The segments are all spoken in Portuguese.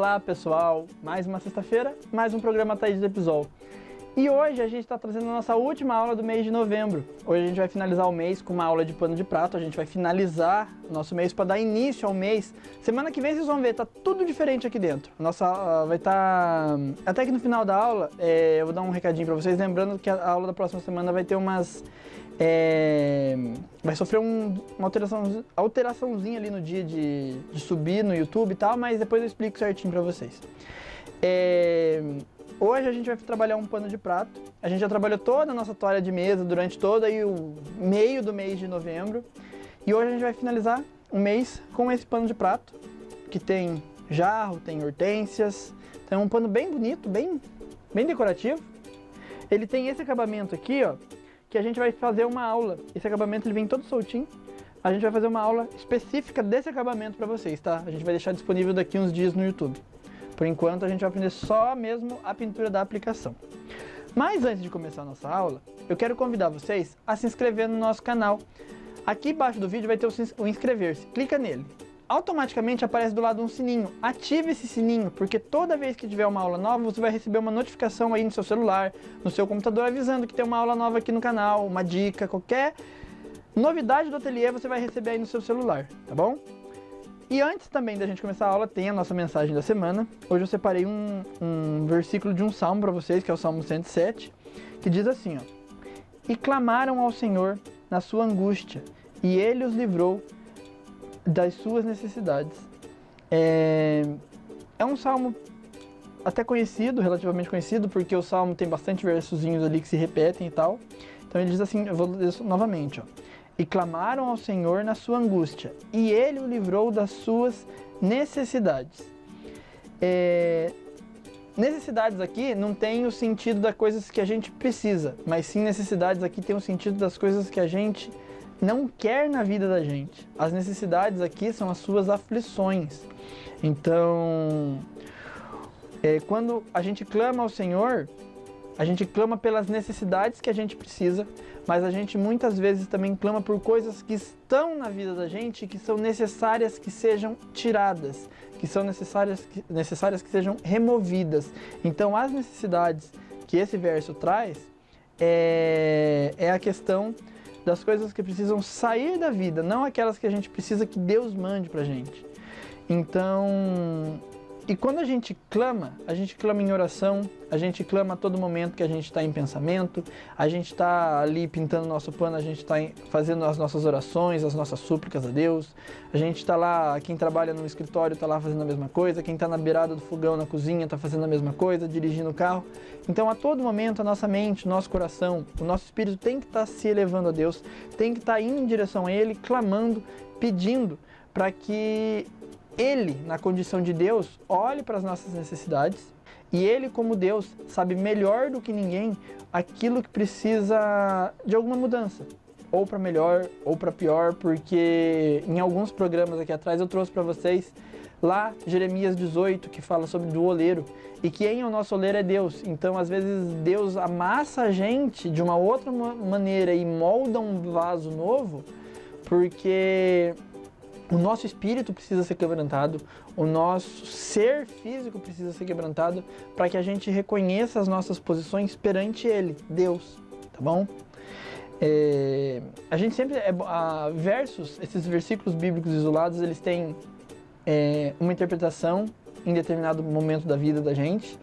Olá pessoal, mais uma sexta-feira, mais um programa Thaís do Episol. E hoje a gente está trazendo a nossa última aula do mês de novembro. Hoje a gente vai finalizar o mês com uma aula de pano de prato, a gente vai finalizar o nosso mês para dar início ao mês. Semana que vem vocês vão ver, tá tudo diferente aqui dentro. Nossa vai estar... Até que no final da aula, eu vou dar um recadinho para vocês, lembrando que a aula da próxima semana vai ter umas... vai sofrer uma alteraçãozinha ali no dia de subir no YouTube e tal, mas depois eu explico certinho pra vocês. Hoje a gente vai trabalhar um pano de prato. A gente já trabalhou toda a nossa toalha de mesa durante todo aí o meio do mês de novembro. E hoje a gente vai finalizar o mês com esse pano de prato, que tem jarro, tem hortênsias. Então é um pano bem bonito, bem decorativo. Ele tem esse acabamento aqui, ó, que a gente vai fazer uma aula. Esse acabamento ele vem todo soltinho. A gente vai fazer uma aula específica desse acabamento para vocês, tá? A gente vai deixar disponível daqui uns dias no YouTube. Por enquanto a gente vai aprender só mesmo a pintura da aplicação. Mas antes de começar a nossa aula, eu quero convidar vocês a se inscrever no nosso canal. Aqui embaixo do vídeo vai ter o inscrever-se. Clica nele. Automaticamente aparece do lado um sininho. Ative esse sininho, porque toda vez que tiver uma aula nova, você vai receber uma notificação aí no seu celular, no seu computador, avisando que tem uma aula nova aqui no canal, uma dica, qualquer novidade do ateliê você vai receber aí no seu celular, tá bom? E antes também da gente começar a aula, tem a nossa mensagem da semana. Hoje eu separei um versículo de um salmo para vocês, que é o Salmo 107, que diz assim, ó: "E clamaram ao Senhor na sua angústia, e Ele os livrou das suas necessidades." É um salmo até conhecido, relativamente conhecido, porque o salmo tem bastante versozinhos ali que se repetem e tal. Então ele diz assim, eu vou ler isso novamente, ó: "E clamaram ao Senhor na sua angústia, e Ele o livrou das suas necessidades." Necessidades aqui não tem o sentido das coisas que a gente precisa, mas sim necessidades aqui tem o sentido das coisas que a gente não quer na vida da gente. As necessidades aqui são as suas aflições. Então, quando a gente clama ao Senhor, a gente clama pelas necessidades que a gente precisa, mas a gente muitas vezes também clama por coisas que estão na vida da gente, que são necessárias que sejam tiradas, que são necessárias que sejam removidas. Então, as necessidades que esse verso traz é a questão das coisas que precisam sair da vida, não aquelas que a gente precisa que Deus mande pra gente. Então, e quando a gente clama em oração, a gente clama a todo momento que a gente está em pensamento, a gente está ali pintando nosso pano, a gente está fazendo as nossas orações, as nossas súplicas a Deus, a gente está lá, quem trabalha no escritório está lá fazendo a mesma coisa, quem está na beirada do fogão, na cozinha, está fazendo a mesma coisa, dirigindo o carro. Então, a todo momento, a nossa mente, o nosso coração, o nosso espírito tem que estar se elevando a Deus, tem que estar indo em direção a Ele, clamando, pedindo para que Ele, na condição de Deus, olhe para as nossas necessidades e Ele, como Deus, sabe melhor do que ninguém aquilo que precisa de alguma mudança, ou para melhor ou para pior, porque em alguns programas aqui atrás eu trouxe para vocês lá Jeremias 18, que fala sobre do oleiro, e quem é o nosso oleiro é Deus. Então, às vezes, Deus amassa a gente de uma outra maneira e molda um vaso novo, porque o nosso espírito precisa ser quebrantado, o nosso ser físico precisa ser quebrantado para que a gente reconheça as nossas posições perante Ele, Deus, tá bom? A gente sempre, esses versículos bíblicos isolados, eles têm uma interpretação em determinado momento da vida da gente.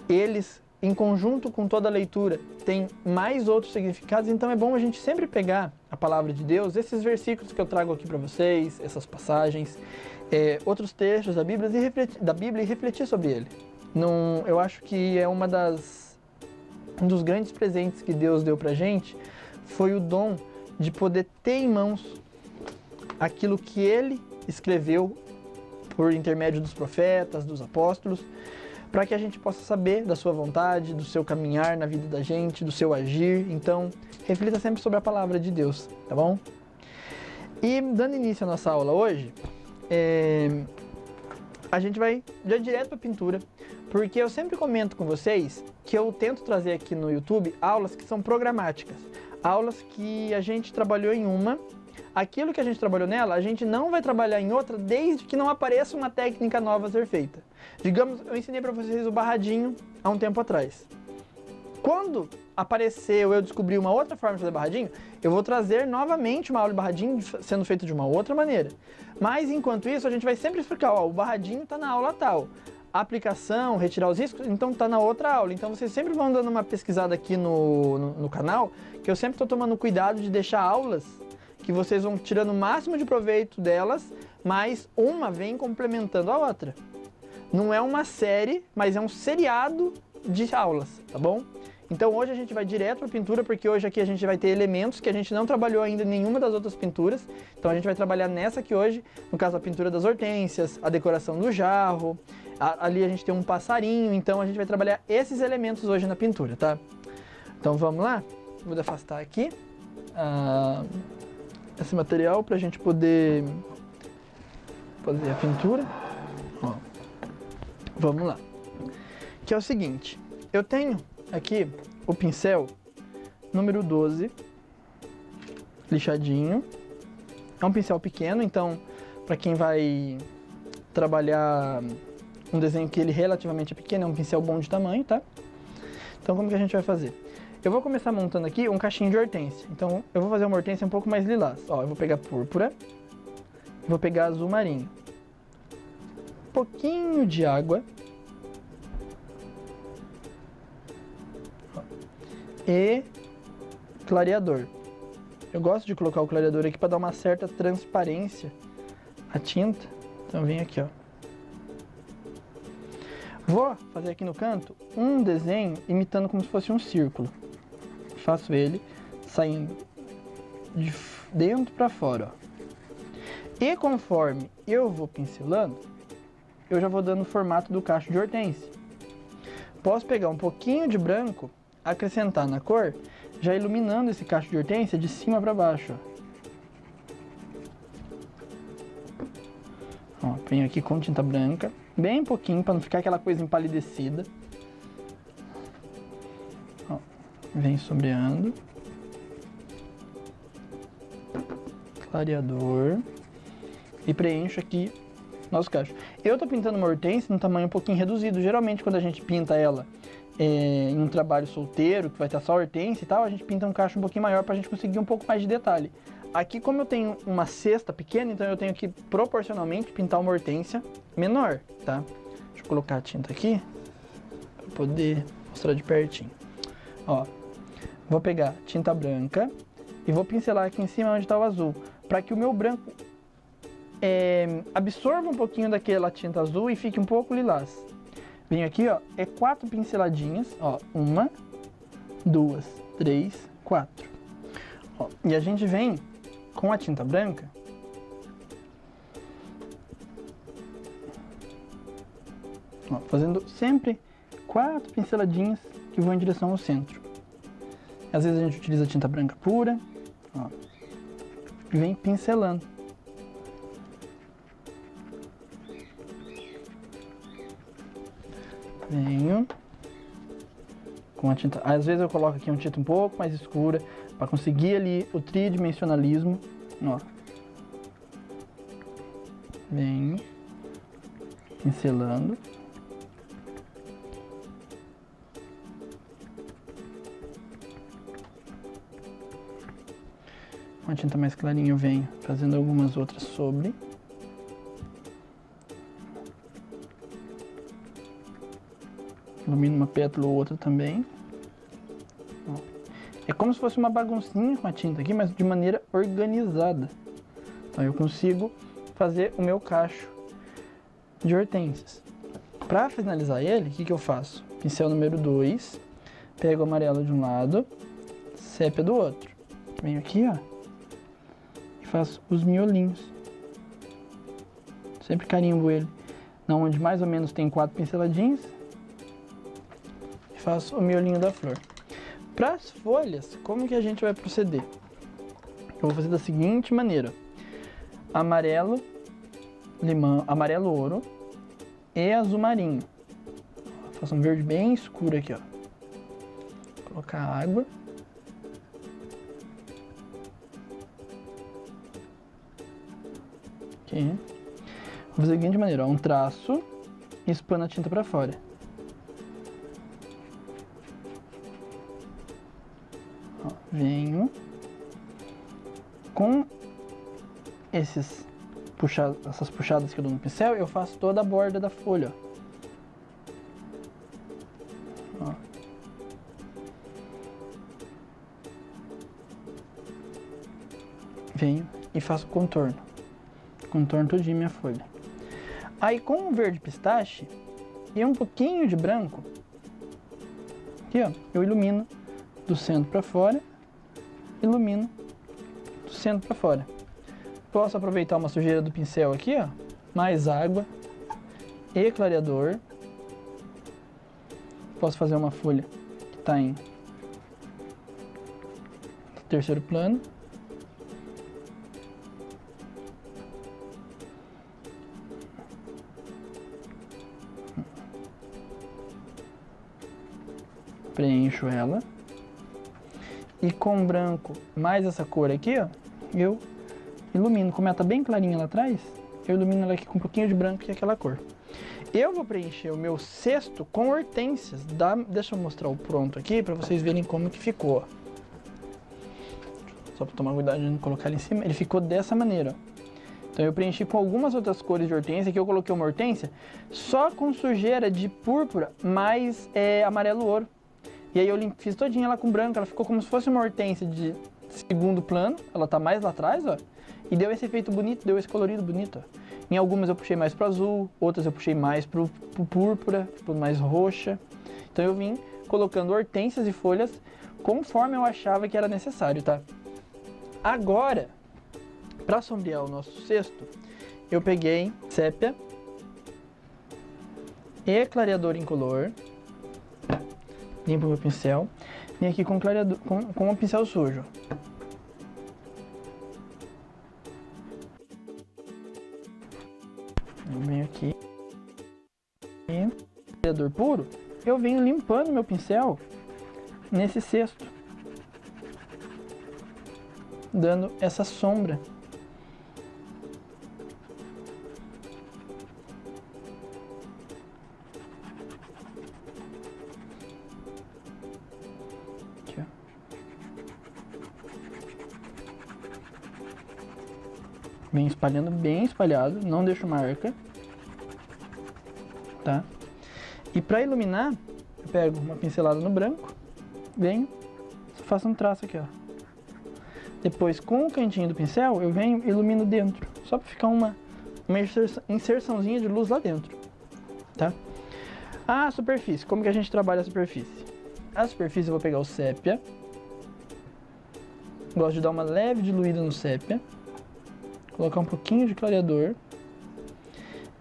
Eles, em conjunto com toda a leitura, tem mais outros significados, então é bom a gente sempre pegar a palavra de Deus, esses versículos que eu trago aqui para vocês, essas passagens, outros textos da Bíblia e refletir sobre ele. Eu acho que é um dos grandes presentes que Deus deu pra gente, foi o dom de poder ter em mãos aquilo que Ele escreveu por intermédio dos profetas, dos apóstolos, para que a gente possa saber da sua vontade, do seu caminhar na vida da gente, do seu agir. Então, reflita sempre sobre a palavra de Deus, tá bom? E dando início à nossa aula hoje, a gente vai já direto para a pintura, porque eu sempre comento com vocês que eu tento trazer aqui no YouTube aulas que são programáticas, aulas que a gente trabalhou em uma, Aquilo que a gente trabalhou nela, a gente não vai trabalhar em outra desde que não apareça uma técnica nova a ser feita. Digamos, eu ensinei para vocês o barradinho há um tempo atrás. Quando apareceu, eu descobri uma outra forma de fazer barradinho, eu vou trazer novamente uma aula de barradinho sendo feita de uma outra maneira. Mas enquanto isso, a gente vai sempre explicar, ó, o barradinho está na aula tal. A aplicação, retirar os riscos, então está na outra aula. Então vocês sempre vão dando uma pesquisada aqui no canal, que eu sempre estou tomando cuidado de deixar aulas que vocês vão tirando o máximo de proveito delas, mas uma vem complementando a outra. Não é uma série, mas é um seriado de aulas, tá bom? Então hoje a gente vai direto para a pintura, porque hoje aqui a gente vai ter elementos que a gente não trabalhou ainda em nenhuma das outras pinturas. Então a gente vai trabalhar nessa aqui hoje, no caso a pintura das hortênsias, a decoração do jarro, ali a gente tem um passarinho, então a gente vai trabalhar esses elementos hoje na pintura, tá? Então vamos lá? Vou afastar aqui esse material para a gente poder fazer a pintura. Ó, vamos lá. Que é o seguinte, eu tenho aqui o pincel número 12, lixadinho. É um pincel pequeno, então para quem vai trabalhar um desenho que ele relativamente é pequeno, é um pincel bom de tamanho, tá? Então como que a gente vai fazer? Eu vou começar montando aqui um cachinho de hortênsia. Então eu vou fazer uma hortênsia um pouco mais lilás. Ó, eu vou pegar púrpura, vou pegar azul marinho, um pouquinho de água e clareador. Eu gosto de colocar o clareador aqui para dar uma certa transparência à tinta. Então vem aqui, ó. Vou fazer aqui no canto um desenho imitando como se fosse um círculo. Faço ele saindo de dentro para fora, ó. E conforme eu vou pincelando, eu já vou dando o formato do cacho de hortênsia. Posso pegar um pouquinho de branco, acrescentar na cor, já iluminando esse cacho de hortênsia de cima para baixo, ó. Ó, venho aqui com tinta branca, bem pouquinho, para não ficar aquela coisa empalidecida. Ó, vem sombreando. Clareador. E preencho aqui nosso cacho. Eu tô pintando uma hortênsia num tamanho um pouquinho reduzido. Geralmente quando a gente pinta ela em um trabalho solteiro, que vai ter só hortênsia e tal, a gente pinta um cacho um pouquinho maior pra gente conseguir um pouco mais de detalhe. Aqui, como eu tenho uma cesta pequena, então eu tenho que proporcionalmente pintar uma hortênsia menor, tá? Deixa eu colocar a tinta aqui para poder mostrar de pertinho. Ó, vou pegar tinta branca e vou pincelar aqui em cima onde está o azul, para que o meu branco absorva um pouquinho daquela tinta azul e fique um pouco lilás. Venho aqui, ó, 4 pinceladinhas, ó, 1, 2, 3, 4. Ó, e a gente vem com a tinta branca ó, fazendo sempre 4 pinceladinhas que vão em direção ao centro. Às vezes a gente utiliza tinta branca pura, ó, e vem pincelando. Venho com a tinta, às vezes eu coloco aqui uma tinta um pouco mais escura para conseguir ali o tridimensionalismo, ó. Venho pincelando. Com a tinta mais clarinha eu venho fazendo algumas outras sobre. Ilumino uma pétala ou outra também. Ó. É como se fosse uma baguncinha com a tinta aqui, mas de maneira organizada. Então eu consigo fazer o meu cacho de hortênsias. Para finalizar ele, o que eu faço? Pincel número 2, pego o amarelo de um lado, sépia do outro. Venho aqui, ó, e faço os miolinhos. Sempre carimbo ele na onde mais ou menos tem 4 pinceladinhas. Faço o miolinho da flor. Para as folhas, como que a gente vai proceder? Eu vou fazer da seguinte maneira: amarelo, limão, amarelo ouro e azul marinho. Faço um verde bem escuro aqui, ó. Vou colocar água. Aqui. Vou fazer da seguinte maneira, ó, um traço e espano a tinta para fora. Ó, venho com essas puxadas que eu dou no pincel, eu faço toda a borda da folha, ó. Venho e faço contorno todinho minha folha. Aí com o verde pistache e um pouquinho de branco, aqui ó, eu ilumino do centro para fora, ilumino do centro para fora. Posso aproveitar uma sujeira do pincel aqui, ó, mais água e clareador. Posso fazer uma folha que está em terceiro plano. Preencho ela. E com branco mais essa cor aqui, ó, eu ilumino. Como ela tá bem clarinha lá atrás, eu ilumino ela aqui com um pouquinho de branco, que é aquela cor. Eu vou preencher o meu cesto com hortênsias. Deixa eu mostrar o pronto aqui para vocês verem como que ficou. Só para tomar cuidado de não colocar ele em cima. Ele ficou dessa maneira, ó. Então eu preenchi com algumas outras cores de hortênsia. Aqui eu coloquei uma hortênsia só com sujeira de púrpura mais amarelo ouro. E aí eu fiz todinha ela com branco. Ela ficou como se fosse uma hortênsia de segundo plano. Ela tá mais lá atrás, ó. E deu esse efeito bonito, deu esse colorido bonito, ó. Em algumas eu puxei mais pro azul, outras eu puxei mais pro púrpura, tipo mais roxa. Então eu vim colocando hortênsias e folhas conforme eu achava que era necessário, tá? Agora, para sombrear o nosso cesto, eu peguei sépia e clareador incolor. Limpo meu pincel. Vim aqui com clareador, com o pincel sujo. Eu venho aqui. E clareador puro, eu venho limpando meu pincel nesse cesto, dando essa sombra. Aqui, ó. Venho espalhando bem espalhado, não deixo marca, tá? E para iluminar, eu pego uma pincelada no branco, venho, faço um traço aqui, ó. Depois, com o cantinho do pincel, eu venho e ilumino dentro, só para ficar uma inserçãozinha de luz lá dentro, tá? A superfície, como que a gente trabalha a superfície? A superfície eu vou pegar o sépia, gosto de dar uma leve diluída no sépia, colocar um pouquinho de clareador,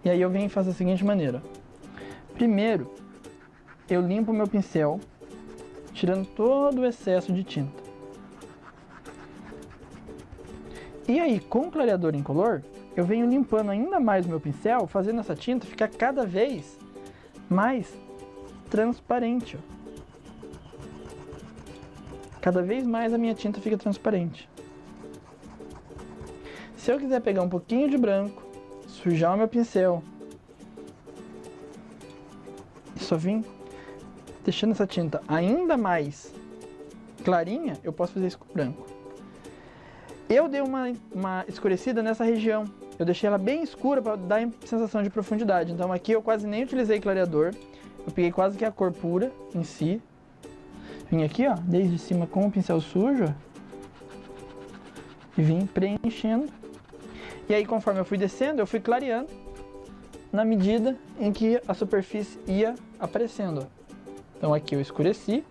e aí eu venho e faço da seguinte maneira. Primeiro, eu limpo o meu pincel, tirando todo o excesso de tinta. E aí, com o clareador incolor, eu venho limpando ainda mais o meu pincel, fazendo essa tinta ficar cada vez mais transparente, ó. Cada vez mais a minha tinta fica transparente. Se eu quiser pegar um pouquinho de branco, sujar o meu pincel, e só vim deixando essa tinta ainda mais clarinha, eu posso fazer isso com branco. Eu dei uma escurecida nessa região. Eu deixei ela bem escura para dar a sensação de profundidade. Então aqui eu quase nem utilizei clareador. Eu peguei quase que a cor pura em si. Vim aqui, ó, desde cima com o pincel sujo, ó, e vim preenchendo. E aí, conforme eu fui descendo, eu fui clareando na medida em que a superfície ia aparecendo, ó. Então aqui eu escureci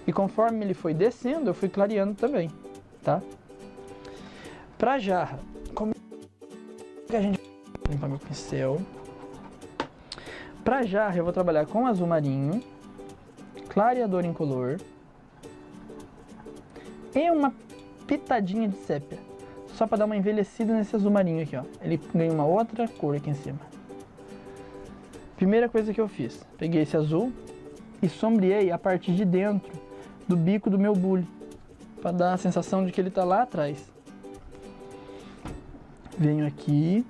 e conforme ele foi descendo, eu fui clareando também, tá? Pra jarra, como que a gente vai limpar meu pincel? Pra jarra eu vou trabalhar com azul marinho, clareador incolor e uma pitadinha de sépia, só para dar uma envelhecida nesse azul marinho aqui, ó. Ele ganha uma outra cor aqui em cima. Primeira coisa que eu fiz, peguei esse azul e sombreei a parte de dentro do bico do meu bule, para dar a sensação de que ele tá lá atrás. Venho aqui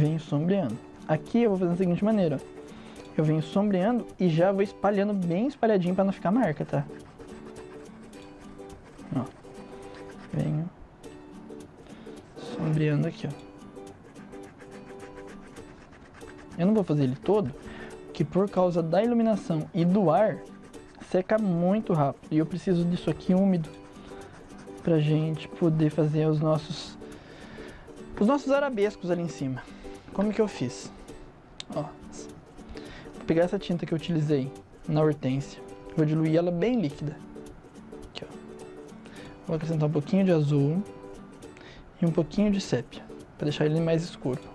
venho sombreando. Aqui eu vou fazer da seguinte maneira, ó. Eu venho sombreando e já vou espalhando bem espalhadinho para não ficar marca, tá? Ó. Venho sombreando aqui, ó. Eu não vou fazer ele todo, que por causa da iluminação e do ar, seca muito rápido. E eu preciso disso aqui úmido, pra gente poder fazer os nossos arabescos ali em cima. Como que eu fiz? Ó, vou pegar essa tinta que eu utilizei na hortênsia, vou diluir ela bem líquida. Aqui, ó. Vou acrescentar um pouquinho de azul e um pouquinho de sépia, para deixar ele mais escuro.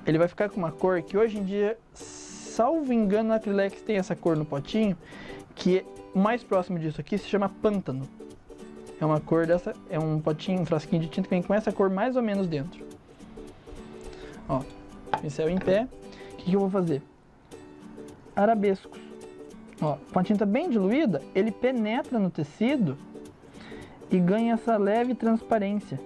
Ele vai ficar com uma cor que hoje em dia, salvo engano, a Acrylex tem essa cor no potinho, que o mais próximo disso aqui se chama pântano. É uma cor dessa, é um potinho, um frasquinho de tinta que vem com essa cor mais ou menos dentro. Ó, pincel em pé. O que eu vou fazer? Arabescos. Ó, com a tinta bem diluída, ele penetra no tecido e ganha essa leve transparência.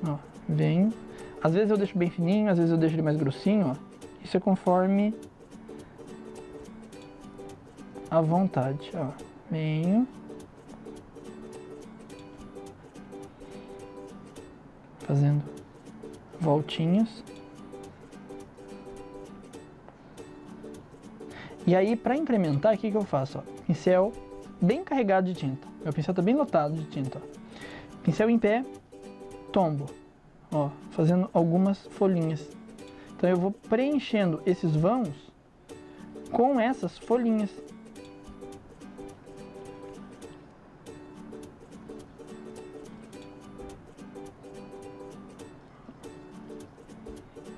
Ó, venho. Às vezes eu deixo bem fininho, às vezes eu deixo ele mais grossinho, ó. Isso é conforme a vontade, ó. Venho. Fazendo voltinhas. E aí, para incrementar, o que eu faço? Ó? Pincel bem carregado de tinta. Meu pincel tá bem lotado de tinta, ó. Pincel em pé, tombo. Ó, fazendo algumas folhinhas. Então eu vou preenchendo esses vãos com essas folhinhas.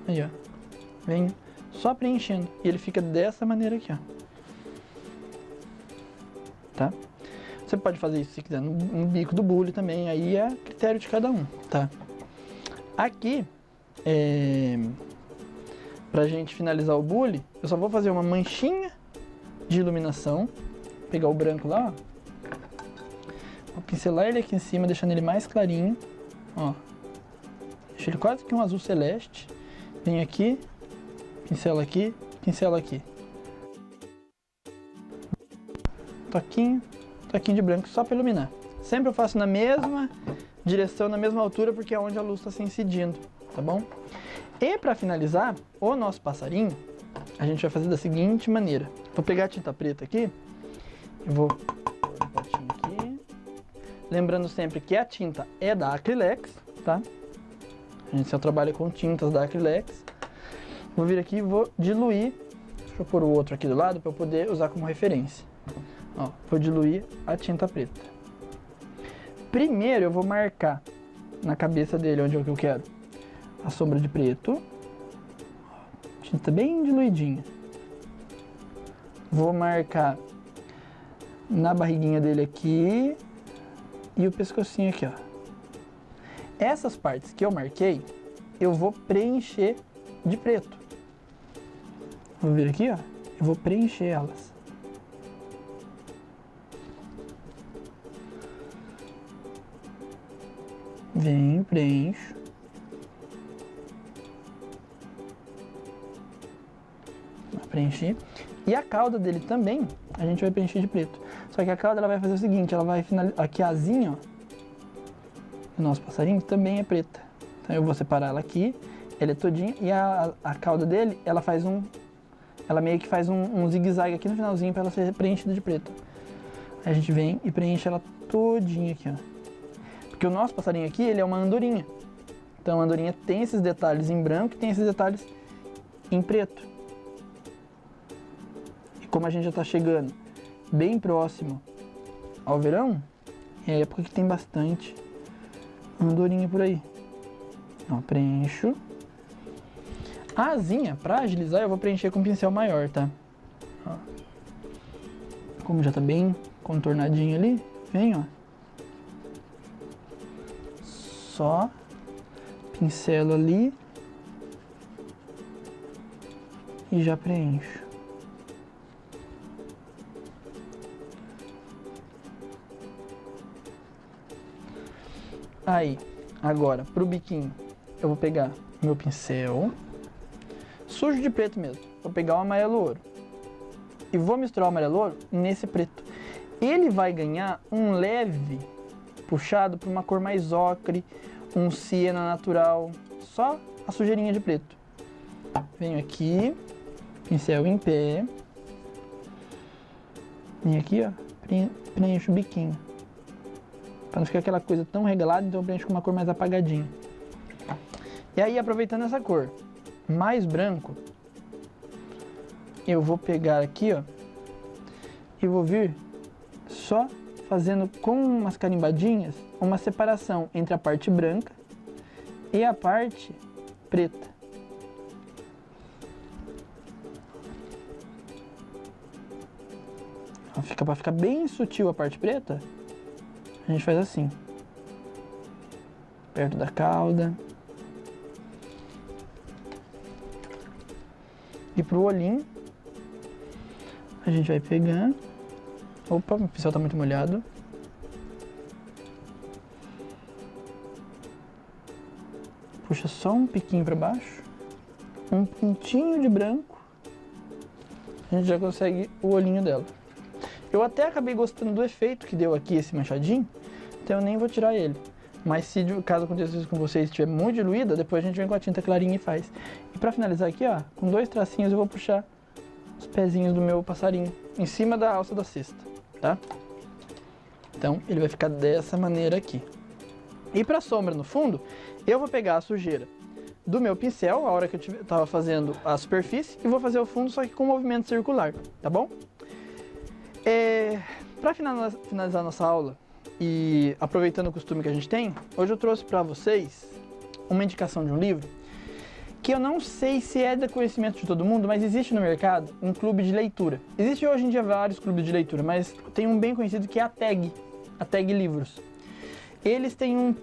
Aí, ó. Venho só preenchendo. E ele fica dessa maneira aqui, ó. Tá? Você pode fazer isso se quiser no bico do bule também. Aí é critério de cada um, tá? Aqui, pra gente finalizar o bule, eu só vou fazer uma manchinha de iluminação. Vou pegar o branco lá, ó. Vou pincelar ele aqui em cima, deixando ele mais clarinho. Ó. Deixa ele quase que um azul celeste. Venho aqui, pincela aqui, pincela aqui. Toquinho de branco só para iluminar. Sempre eu faço na mesma direção, na mesma altura, porque é onde a luz está se incidindo, tá bom? E para finalizar, o nosso passarinho, a gente vai fazer da seguinte maneira. Vou pegar a tinta preta aqui, eu vou pôr um potinho aqui. Lembrando sempre que a tinta é da Acrylex, tá? A gente só trabalha com tintas da Acrylex. Vou vir aqui e vou diluir. Deixa eu pôr o outro aqui do lado para eu poder usar como referência. Ó, vou diluir a tinta preta. Primeiro eu vou marcar na cabeça dele onde é que eu quero a sombra de preto. Tinta bem diluidinha. Vou marcar na barriguinha dele aqui e o pescocinho aqui, ó. Essas partes que eu marquei, eu vou preencher de preto. Vou vir aqui, ó. Eu vou preencher elas. Venho, preencho. Preencher. E a cauda dele também, a gente vai preencher de preto. Só que a cauda ela vai fazer o seguinte, ela vai finalizar aqui a asinha, ó. O nosso passarinho também é preta. Então eu vou separar ela aqui, ela é todinha, e a cauda dele, ela meio que faz um zigue-zague aqui no finalzinho para ela ser preenchida de preto. Aí a gente vem e preenche ela todinha aqui, ó. Porque o nosso passarinho aqui, ele é uma andorinha. Então a andorinha tem esses detalhes em branco e tem esses detalhes em preto. E como a gente já está chegando bem próximo ao verão, é a época que tem bastante andorinha por aí. Ó, preencho. A asinha, para agilizar, eu vou preencher com um pincel maior, tá? Ó. Como já tá bem contornadinho ali, vem, ó. Só pincelo ali e já preencho. Aí, agora, pro biquinho, eu vou pegar meu pincel, sujo de preto mesmo. Vou pegar o amarelo ouro e vou misturar o amarelo ouro nesse preto. Ele vai ganhar um leve puxado para uma cor mais ocre, um siena natural, só a sujeirinha de preto. Venho aqui, pincel em pé, venho aqui, ó, preencho o biquinho. Para não ficar aquela coisa tão regalada, então eu preencho com uma cor mais apagadinha. E aí, aproveitando essa cor mais branco, eu vou pegar aqui, ó, e vou vir só fazendo com umas carimbadinhas uma separação entre a parte branca e a parte preta. Para ficar bem sutil a parte preta, a gente faz assim, perto da cauda. E pro olhinho, a gente vai pegando. Opa, o pincel tá muito molhado. Puxa só um piquinho para baixo, um pontinho de branco, a gente já consegue o olhinho dela. Eu até acabei gostando do efeito que deu aqui esse manchadinho, então eu nem vou tirar ele. Mas se caso aconteça isso com vocês e estiver muito diluída, depois a gente vem com a tinta clarinha e faz. E para finalizar aqui, ó, com 2 tracinhos eu vou puxar os pezinhos do meu passarinho em cima da alça da cesta, tá? Então ele vai ficar dessa maneira aqui. E para sombra no fundo, eu vou pegar a sujeira do meu pincel, a hora que eu estava fazendo a superfície, e vou fazer o fundo só que com movimento circular, tá bom? Para finalizar nossa aula e aproveitando o costume que a gente tem, hoje eu trouxe para vocês uma indicação de um livro que eu não sei se é de conhecimento de todo mundo, mas existe no mercado um clube de leitura. Existe hoje em dia vários clubes de leitura, mas tem um bem conhecido que é a TAG Livros. Eles têm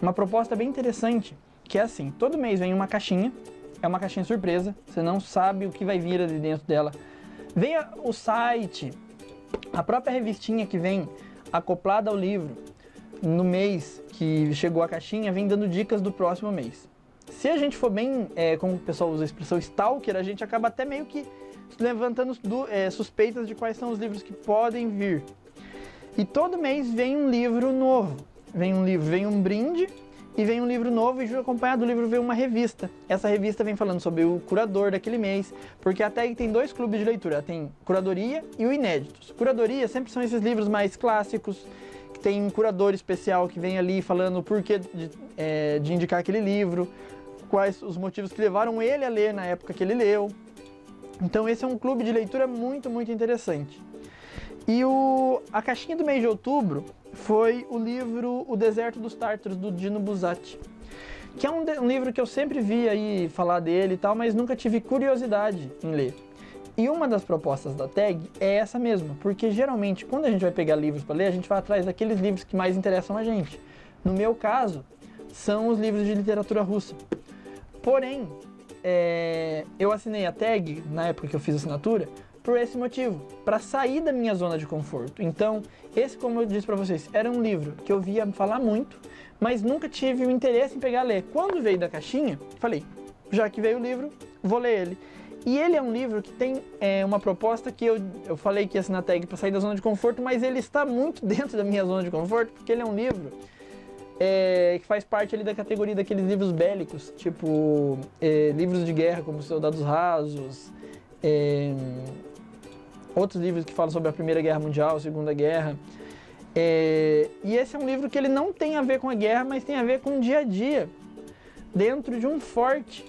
uma proposta bem interessante, que é assim, todo mês vem uma caixinha, é uma caixinha surpresa, você não sabe o que vai vir ali dentro dela. Vem o site, a própria revistinha que vem acoplada ao livro, no mês que chegou a caixinha, vem dando dicas do próximo mês. Se a gente for bem, como o pessoal usa a expressão stalker, a gente acaba até meio que levantando suspeitas de quais são os livros que podem vir. E todo mês vem um livro novo, vem um brinde e vem um livro novo, e acompanhado do livro vem uma revista. Essa revista vem falando sobre o curador daquele mês, porque a TAG tem 2 clubes de leitura, tem Curadoria e o Inéditos. Curadoria sempre são esses livros mais clássicos, que tem um curador especial que vem ali falando o porquê de indicar aquele livro, quais os motivos que levaram ele a ler na época que ele leu. Então esse é um clube de leitura muito, muito interessante. E a caixinha do mês de outubro foi o livro O Deserto dos Tártaros, do Dino Buzzati, que é um livro que eu sempre vi aí falar dele e tal, mas nunca tive curiosidade em ler. E uma das propostas da TAG é essa mesmo, porque geralmente quando a gente vai pegar livros para ler, a gente vai atrás daqueles livros que mais interessam a gente. No meu caso, são os livros de literatura russa. Porém, eu assinei a TAG, na época que eu fiz a assinatura, por esse motivo, para sair da minha zona de conforto. Então, esse, como eu disse para vocês, era um livro que eu via falar muito, mas nunca tive o interesse em pegar e ler. Quando veio da caixinha, falei, já que veio o livro, vou ler ele. E ele é um livro que tem uma proposta que eu falei que ia assinar a TAG para sair da zona de conforto, mas ele está muito dentro da minha zona de conforto, porque ele é um livro que faz parte ali da categoria daqueles livros bélicos, tipo livros de guerra, como Soldados Rasos, outros livros que falam sobre a Primeira Guerra Mundial, a Segunda Guerra. E esse é um livro que ele não tem a ver com a guerra, mas tem a ver com o dia a dia, dentro de um forte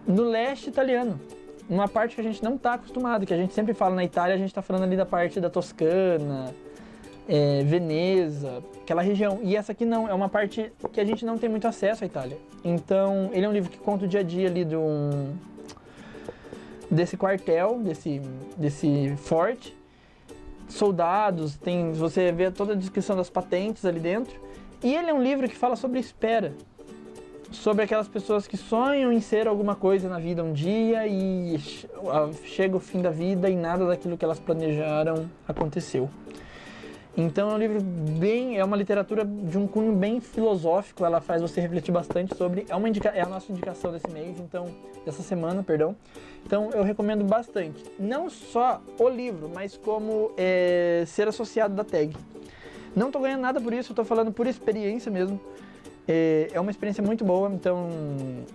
no leste italiano, uma parte que a gente não está acostumado, que a gente sempre fala na Itália, a gente está falando ali da parte da Toscana, Veneza, aquela região. E essa aqui não, é uma parte que a gente não tem muito acesso à Itália. Então, ele é um livro que conta o dia a dia ali desse quartel, desse forte, soldados, você vê toda a descrição das patentes ali dentro. E ele é um livro que fala sobre espera, sobre aquelas pessoas que sonham em ser alguma coisa na vida um dia e chega o fim da vida e nada daquilo que elas planejaram aconteceu. Então é um livro é uma literatura de um cunho bem filosófico, ela faz você refletir bastante sobre, é a nossa indicação desse mês, então, dessa semana, perdão. Então eu recomendo bastante, não só o livro, mas como ser associado da tag. Não tô ganhando nada por isso, eu tô falando por experiência mesmo. É uma experiência muito boa, então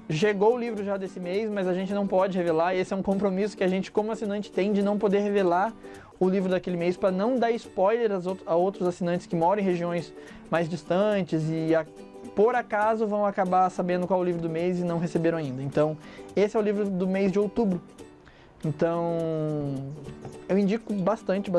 chegou o livro já desse mês, mas a gente não pode revelar, esse é um compromisso que a gente como assinante tem de não poder revelar o livro daquele mês para não dar spoiler a outros assinantes que moram em regiões mais distantes e por acaso vão acabar sabendo qual é o livro do mês e não receberam ainda. Então esse é o livro do mês de outubro, então eu indico bastante.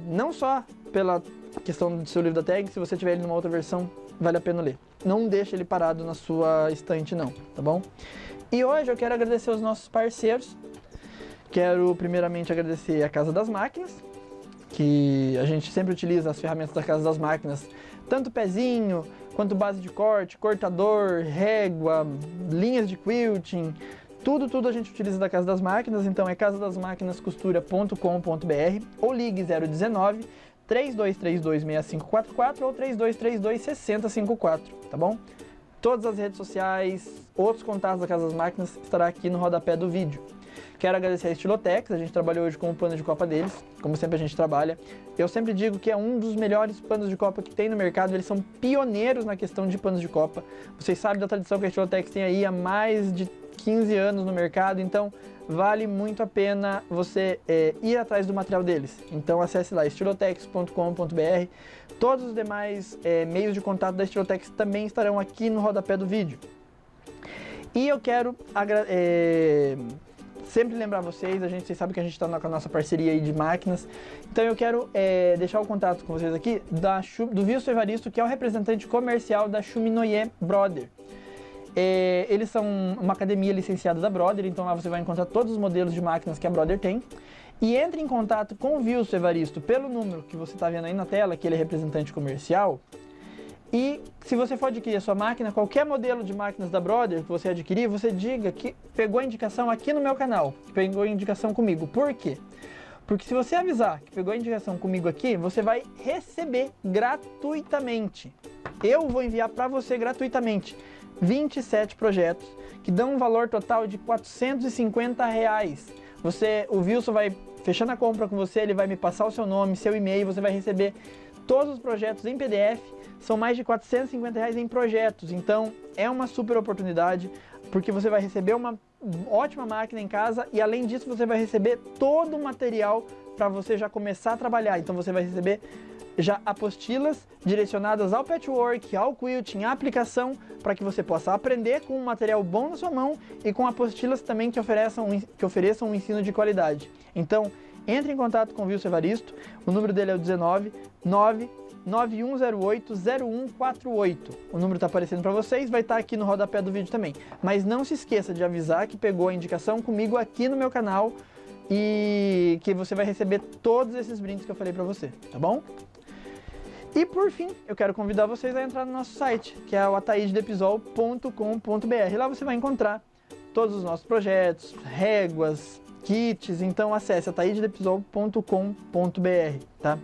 Não só pela questão do seu livro da tag, se você tiver ele numa outra versão, vale a pena ler. Não deixe ele parado na sua estante não, tá bom? E hoje eu quero agradecer os nossos parceiros. Quero primeiramente agradecer a Casa das Máquinas, que a gente sempre utiliza as ferramentas da Casa das Máquinas, tanto pezinho, quanto base de corte, cortador, régua, linhas de quilting, tudo a gente utiliza da Casa das Máquinas, então é casadasmaquinascostura.com.br ou ligue 019 3232 6544 ou 3232 6054, tá bom? Todas as redes sociais, outros contatos da Casa das Máquinas estará aqui no rodapé do vídeo. Quero agradecer a Estilotex, a gente trabalhou hoje com o pano de copa deles, como sempre a gente trabalha. Eu sempre digo que é um dos melhores panos de copa que tem no mercado, eles são pioneiros na questão de panos de copa. Vocês sabem da tradição que a Estilotex tem aí há mais de 15 anos no mercado, então vale muito a pena você ir atrás do material deles. Então acesse lá estilotex.com.br. Todos os demais meios de contato da Estilotex também estarão aqui no rodapé do vídeo. E eu quero sempre lembrar vocês sabe que a gente está com a nossa parceria aí de máquinas, então eu quero deixar o contato com vocês aqui do Wilson Evaristo, que é o representante comercial da Chuminoye Brother. Eles são uma academia licenciada da Brother, então lá você vai encontrar todos os modelos de máquinas que a Brother tem. E entre em contato com o Wilson Evaristo pelo número que você está vendo aí na tela, que ele é representante comercial. E se você for adquirir a sua máquina, qualquer modelo de máquinas da Brother que você adquirir, você diga que pegou a indicação aqui no meu canal, que pegou a indicação comigo. Por quê? Porque se você avisar que pegou a indicação comigo aqui, você vai receber gratuitamente. Eu vou enviar para você gratuitamente 27 projetos que dão um valor total de R$450. O Wilson vai fechando a compra com você, ele vai me passar o seu nome, seu e-mail, você vai receber todos os projetos em PDF. São mais de R$450 em projetos, então é uma super oportunidade, porque você vai receber uma ótima máquina em casa e além disso você vai receber todo o material para você já começar a trabalhar. Então você vai receber já apostilas direcionadas ao patchwork, ao quilting, à aplicação, para que você possa aprender com um material bom na sua mão e com apostilas também que ofereçam um ensino de qualidade. Então entre em contato com o Wilson Evaristo, o número dele é o 19991080148. O número está aparecendo para vocês, vai estar aqui no rodapé do vídeo também. Mas não se esqueça de avisar que pegou a indicação comigo aqui no meu canal e que você vai receber todos esses brindes que eu falei para você, tá bom? E por fim, eu quero convidar vocês a entrar no nosso site, que é o ataidedepsol.com.br. Lá você vai encontrar todos os nossos projetos, réguas, kits, então acesse ataidedepsol.com.br, tá?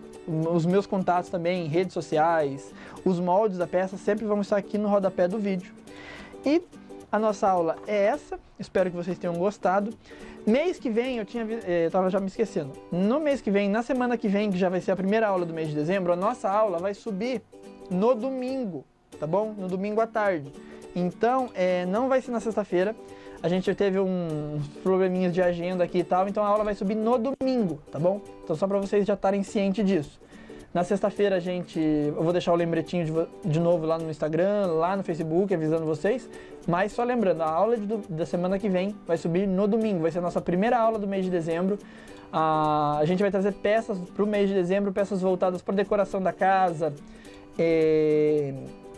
Os meus contatos também, redes sociais, os moldes da peça sempre vão estar aqui no rodapé do vídeo. E a nossa aula é essa, espero que vocês tenham gostado. Mês que vem, tava já me esquecendo, no mês que vem, na semana que vem, que já vai ser a primeira aula do mês de dezembro, a nossa aula vai subir no domingo, tá bom? No domingo à tarde. Então, não vai ser na sexta-feira, a gente teve uns probleminhas de agenda aqui e tal, então a aula vai subir no domingo, tá bom? Então só para vocês já estarem cientes disso. Na sexta-feira eu vou deixar o lembretinho de novo lá no Instagram, lá no Facebook, avisando vocês. Mas só lembrando, a aula da semana que vem vai subir no domingo, vai ser a nossa primeira aula do mês de dezembro. A gente vai trazer peças para o mês de dezembro, peças voltadas para decoração da casa,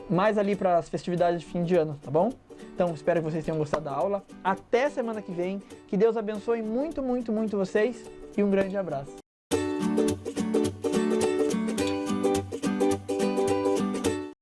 mais ali para as festividades de fim de ano, tá bom? Então espero que vocês tenham gostado da aula. Até semana que vem, que Deus abençoe muito, muito, muito vocês e um grande abraço.